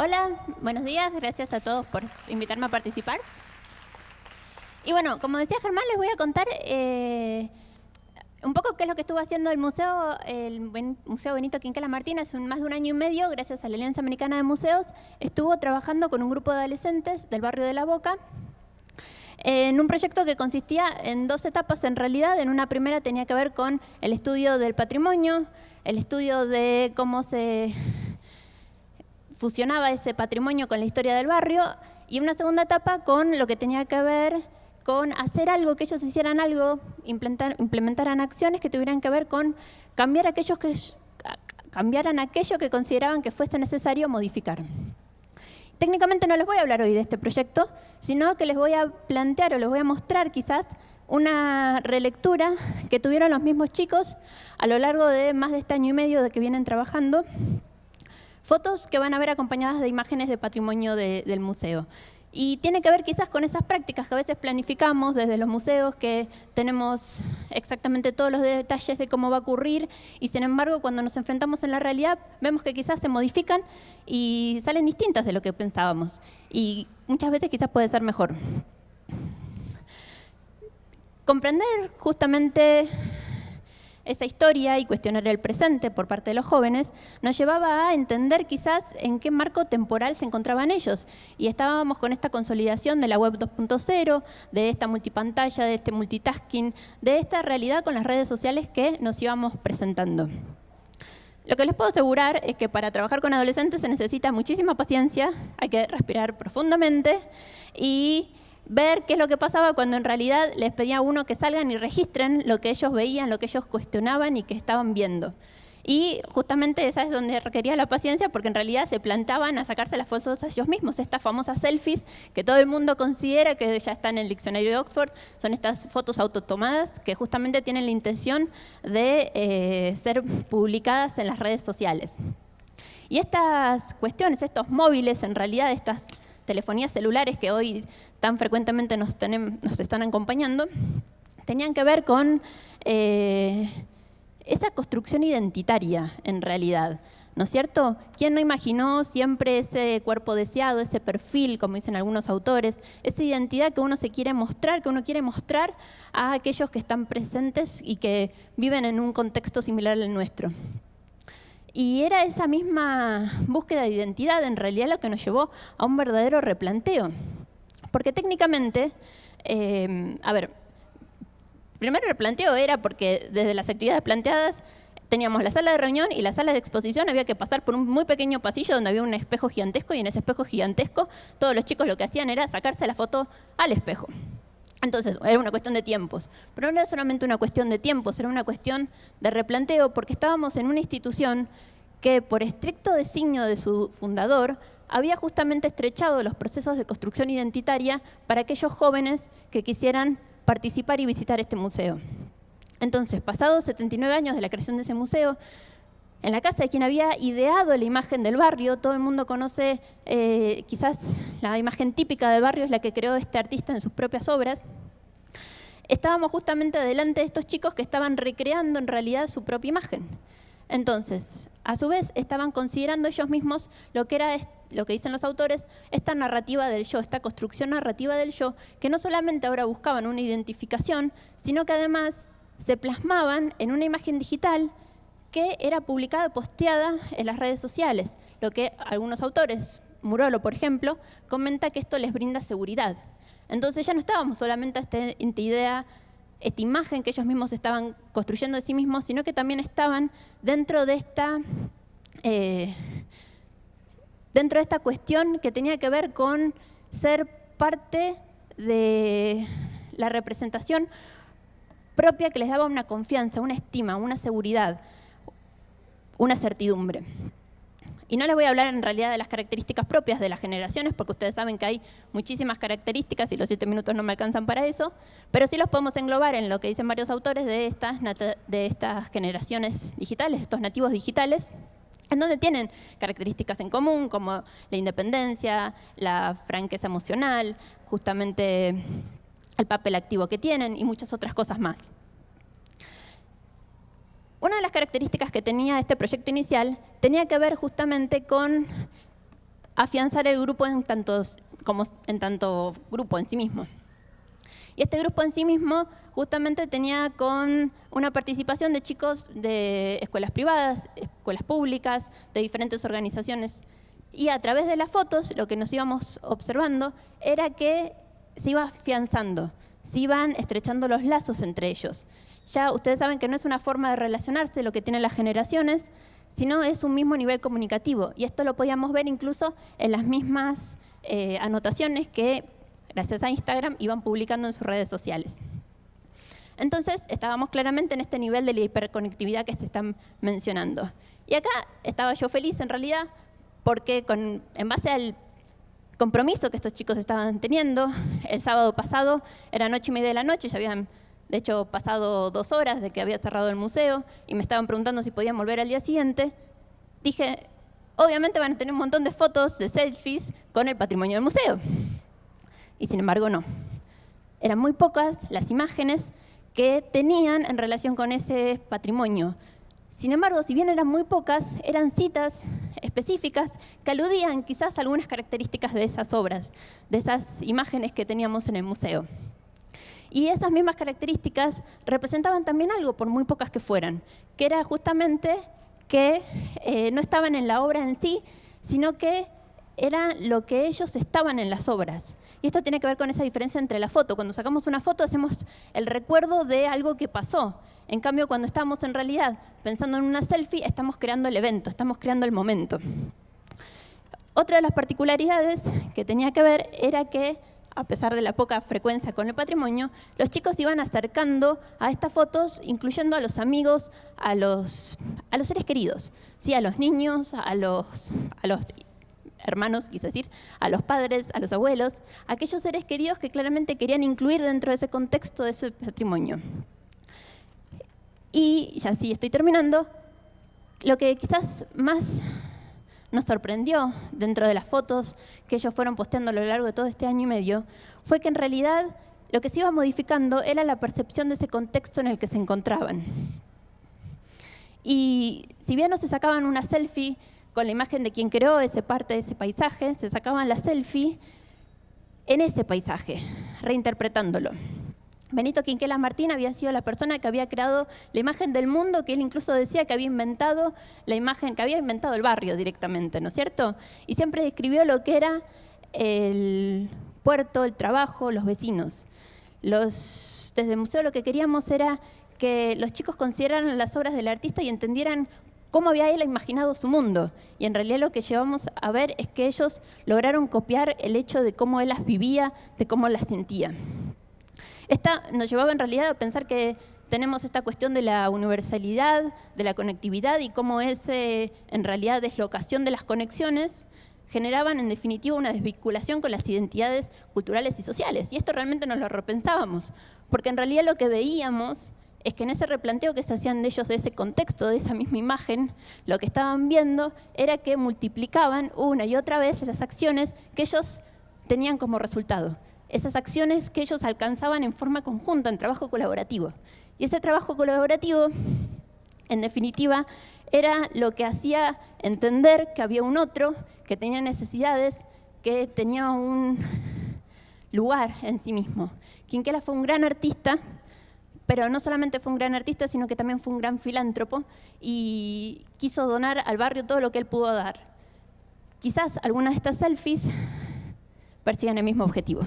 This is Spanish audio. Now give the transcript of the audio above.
Hola, buenos días, gracias a todos por invitarme a participar. Y bueno, como decía Germán, les voy a contar un poco qué es lo que estuvo haciendo el Museo Benito Quinquela Martín hace más de un año y medio, gracias a la Alianza Americana de Museos. Estuvo trabajando con un grupo de adolescentes del barrio de La Boca en un proyecto que consistía en dos etapas en realidad. En una primera tenía que ver con el estudio del patrimonio, el estudio de cómo se fusionaba ese patrimonio con la historia del barrio, y una segunda etapa con lo que tenía que ver con hacer algo, que ellos hicieran algo, implementaran acciones que tuvieran que ver con cambiaran aquello que consideraban que fuese necesario modificar. Técnicamente no les voy a hablar hoy de este proyecto, sino que les voy a plantear o les voy a mostrar quizás una relectura que tuvieron los mismos chicos a lo largo de más de este año y medio de que vienen trabajando. Fotos que van a ver acompañadas de imágenes de patrimonio del museo. Y tiene que ver quizás con esas prácticas que a veces planificamos desde los museos, que tenemos exactamente todos los detalles de cómo va a ocurrir, y sin embargo cuando nos enfrentamos en la realidad vemos que quizás se modifican y salen distintas de lo que pensábamos. Y muchas veces quizás puede ser mejor. Comprender justamente esa historia y cuestionar el presente por parte de los jóvenes nos llevaba a entender quizás en qué marco temporal se encontraban ellos. Y estábamos con esta consolidación de la web 2.0, de esta multipantalla, de este multitasking, de esta realidad con las redes sociales que nos íbamos presentando. Lo que les puedo asegurar es que para trabajar con adolescentes se necesita muchísima paciencia, hay que respirar profundamente y ver qué es lo que pasaba cuando en realidad les pedía a uno que salgan y registren lo que ellos veían, lo que ellos cuestionaban y que estaban viendo. Y justamente esa es donde requería la paciencia, porque en realidad se plantaban a sacarse las fotos a ellos mismos, estas famosas selfies que todo el mundo considera que ya están en el diccionario de Oxford. Son estas fotos autotomadas que justamente tienen la intención de ser publicadas en las redes sociales. Y estas cuestiones, estos móviles, en realidad estas telefonías celulares que hoy tan frecuentemente nos están acompañando, tenían que ver con esa construcción identitaria en realidad, ¿no es cierto? ¿Quién no imaginó siempre ese cuerpo deseado, ese perfil, como dicen algunos autores, esa identidad que uno se quiere mostrar, que uno quiere mostrar a aquellos que están presentes y que viven en un contexto similar al nuestro? Y era esa misma búsqueda de identidad en realidad lo que nos llevó a un verdadero replanteo. Porque técnicamente, primero el replanteo era porque desde las actividades planteadas teníamos la sala de reunión y la sala de exposición, había que pasar por un muy pequeño pasillo donde había un espejo gigantesco, y en ese espejo gigantesco todos los chicos lo que hacían era sacarse la foto al espejo. Entonces, era una cuestión de tiempos, pero no era solamente una cuestión de tiempos, era una cuestión de replanteo, porque estábamos en una institución que, por estricto designio de su fundador, había justamente estrechado los procesos de construcción identitaria para aquellos jóvenes que quisieran participar y visitar este museo. Entonces, pasados 79 años de la creación de ese museo, en la casa de quien había ideado la imagen del barrio, todo el mundo conoce quizás la imagen típica del barrio, es la que creó este artista en sus propias obras. Estábamos justamente delante de estos chicos que estaban recreando en realidad su propia imagen. Entonces, a su vez, estaban considerando ellos mismos lo que era, lo que dicen los autores, esta narrativa del yo, esta construcción narrativa del yo, que no solamente ahora buscaban una identificación, sino que además se plasmaban en una imagen digital que era publicada y posteada en las redes sociales. Lo que algunos autores, Murolo por ejemplo, comenta que esto les brinda seguridad. Entonces ya no estábamos solamente a esta idea, esta imagen que ellos mismos estaban construyendo de sí mismos, sino que también estaban dentro de esta cuestión que tenía que ver con ser parte de la representación propia que les daba una confianza, una estima, una seguridad, una certidumbre. Y no les voy a hablar en realidad de las características propias de las generaciones, porque ustedes saben que hay muchísimas características y los 7 minutos no me alcanzan para eso, pero sí los podemos englobar en lo que dicen varios autores de estas generaciones digitales, estos nativos digitales, en donde tienen características en común, como la independencia, la franqueza emocional, justamente el papel activo que tienen y muchas otras cosas más. Una de las características que tenía este proyecto inicial tenía que ver justamente con afianzar el grupo en tanto grupo en sí mismo. Y este grupo en sí mismo justamente tenía con una participación de chicos de escuelas privadas, escuelas públicas, de diferentes organizaciones. Y a través de las fotos, lo que nos íbamos observando era que se iba afianzando, se iban estrechando los lazos entre ellos. Ya ustedes saben que no es una forma de relacionarse lo que tienen las generaciones, sino es un mismo nivel comunicativo. Y esto lo podíamos ver incluso en las mismas anotaciones que, gracias a Instagram, iban publicando en sus redes sociales. Entonces, estábamos claramente en este nivel de la hiperconectividad que se están mencionando. Y acá estaba yo feliz, en realidad, porque en base al compromiso que estos chicos estaban teniendo, el sábado pasado era 8:30 de la noche, ya habían, de hecho, pasado 2 horas de que había cerrado el museo, y me estaban preguntando si podían volver al día siguiente. Dije, obviamente van a tener un montón de fotos, de selfies, con el patrimonio del museo. Y sin embargo, no. Eran muy pocas las imágenes que tenían en relación con ese patrimonio. Sin embargo, si bien eran muy pocas, eran citas específicas que aludían quizás a algunas características de esas obras, de esas imágenes que teníamos en el museo. Y esas mismas características representaban también algo, por muy pocas que fueran, que era justamente que no estaban en la obra en sí, sino que era lo que ellos estaban en las obras. Y esto tiene que ver con esa diferencia entre la foto. Cuando sacamos una foto hacemos el recuerdo de algo que pasó. En cambio, cuando estamos en realidad pensando en una selfie, estamos creando el evento, estamos creando el momento. Otra de las particularidades que tenía que ver era que, a pesar de la poca frecuencia con el patrimonio, los chicos iban acercando a estas fotos, incluyendo a los amigos, a los seres queridos, ¿sí? A los niños, a los hermanos, quise decir, a los padres, a los abuelos, a aquellos seres queridos que claramente querían incluir dentro de ese contexto, de ese patrimonio. Y ya sí, estoy terminando, lo que quizás más nos sorprendió dentro de las fotos que ellos fueron posteando a lo largo de todo este año y medio, fue que en realidad lo que se iba modificando era la percepción de ese contexto en el que se encontraban. Y si bien no se sacaban una selfie con la imagen de quien creó esa parte de ese paisaje, se sacaban la selfie en ese paisaje, reinterpretándolo. Benito Quinquela Martín había sido la persona que había creado la imagen del mundo, que él incluso decía que había inventado la imagen, que había inventado el barrio directamente, ¿no es cierto? Y siempre describió lo que era el puerto, el trabajo, los vecinos. Desde el museo lo que queríamos era que los chicos consideraran las obras del artista y entendieran cómo había él imaginado su mundo. Y en realidad lo que llevamos a ver es que ellos lograron copiar el hecho de cómo él las vivía, de cómo las sentía. Esta nos llevaba en realidad a pensar que tenemos esta cuestión de la universalidad, de la conectividad y cómo en realidad deslocación de las conexiones generaban en definitiva una desvinculación con las identidades culturales y sociales. Y esto realmente nos lo repensábamos, porque en realidad lo que veíamos es que en ese replanteo que se hacían de ellos de ese contexto, de esa misma imagen, lo que estaban viendo era que multiplicaban una y otra vez las acciones que ellos tenían como resultado. Esas acciones que ellos alcanzaban en forma conjunta, en trabajo colaborativo. Y ese trabajo colaborativo, en definitiva, era lo que hacía entender que había un otro, que tenía necesidades, que tenía un lugar en sí mismo. Quinquela fue un gran artista, pero no solamente fue un gran artista, sino que también fue un gran filántropo y quiso donar al barrio todo lo que él pudo dar. Quizás algunas de estas selfies persigan el mismo objetivo.